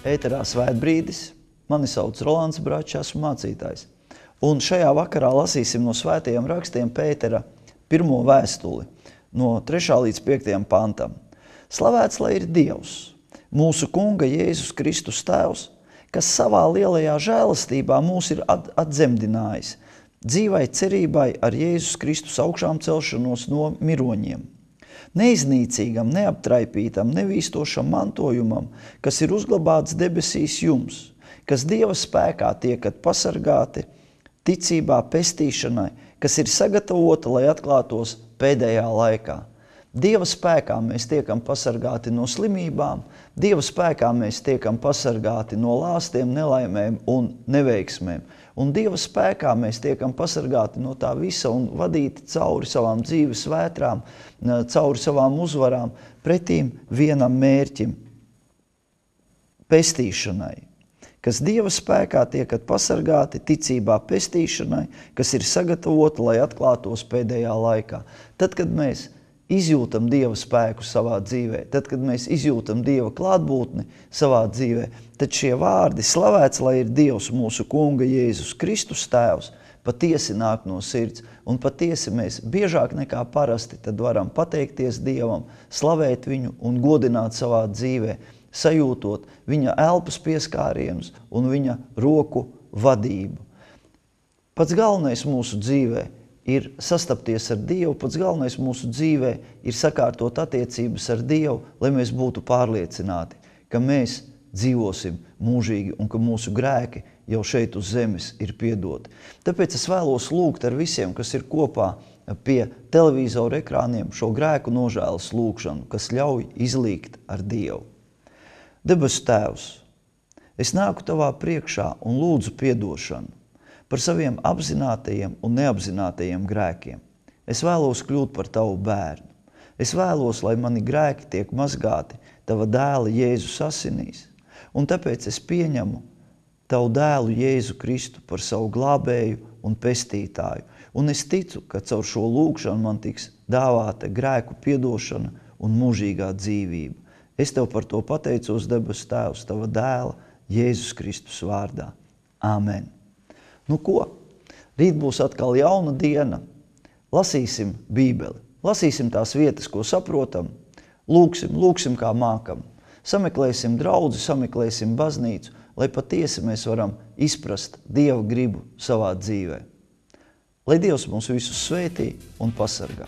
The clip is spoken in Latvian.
Ēterā Svētbrīdis. Mani sauc Rolands Bračs, esmu mācītājs. Un šajā vakarā lasīsim no svētajiem rakstiem Pētera pirmo vēstuli, no 3. līdz 5. pantam. Slavēts lai ir Dievs, mūsu Kunga Jēzus Kristus Tēvs, kas savā lielajā žēlastībā mūs ir atzemdinājis, dzīvai cerībai ar Jēzus Kristus augšām celšanos no miroņiem. Neiznīcīgam, neaptraipītam, nevīstošam mantojumam, kas ir uzglabāts debesīs jums, kas Dieva spēkā tiekat pasargāti, ticībā pestīšanai, kas ir sagatavota, lai atklātos pēdējā laikā. Dieva spēkā mēs tiekam pasargāti no slimībām, Dieva spēkā mēs tiekam pasargāti no lāstiem, nelaimēm un neveiksmēm. Un Dieva spēkā mēs tiekam pasargāti no tā visa un vadīti cauri savām dzīves vētrām, cauri savām uzvarām, pretīm vienam mērķim – pestīšanai. Kas Dieva spēkā tiekat pasargāti, ticībā pestīšanai, kas ir sagatavota, lai atklātos pēdējā laikā. Tad, kad mēs izjūtam Dieva spēku savā dzīvē, tad, kad mēs izjūtam Dieva klātbūtni savā dzīvē, tad šie vārdi slavēts, lai ir Dievs mūsu Kunga Jēzus Kristus Tēvs, patiesi nāk no sirds, un patiesi mēs biežāk nekā parasti tad varam pateikties Dievam, slavēt viņu un godināt savā dzīvē, sajūtot viņa elpas pieskārienus un viņa roku vadību. Pats galvenais mūsu dzīvē ir sastapties ar Dievu, pats galvenais mūsu dzīvē ir sakārtot attiecības ar Dievu, lai mēs būtu pārliecināti, ka mēs dzīvosim mūžīgi un ka mūsu grēki jau šeit uz zemes ir piedoti. Tāpēc es vēlos lūgt ar visiem, kas ir kopā pie televizoru ekrāniem, šo grēku nožēlas lūgšanu, kas ļauj izlīgt ar Dievu. Debesu Tēvs, es nāku Tavā priekšā un lūdzu piedošanu par saviem apzinātajiem un neapzinātajiem grēkiem. Es vēlos kļūt par Tavu bērnu. Es vēlos, lai mani grēki tiek mazgāti Tava dēla Jēzus asinīs. Un tāpēc es pieņemu Tavu dēlu Jēzu Kristu par savu glābēju un pestītāju. Un es ticu, ka caur šo lūgšanu man tiks dāvāta grēku piedošana un mūžīgā dzīvība. Es Tev par to pateicos, debesu Tēvs, Tava dēla Jēzus Kristus vārdā. Āmen. Nu ko? Rīt būs atkal jauna diena. Lasīsim Bībeli. Lasīsim tās vietas, ko saprotam. Lūksim kā mākam. Sameklēsim draudzi, sameklēsim baznīcu, lai patiesi mēs varam izprast Dieva gribu savā dzīvē. Lai Dievs mūs visus svētī un pasargā.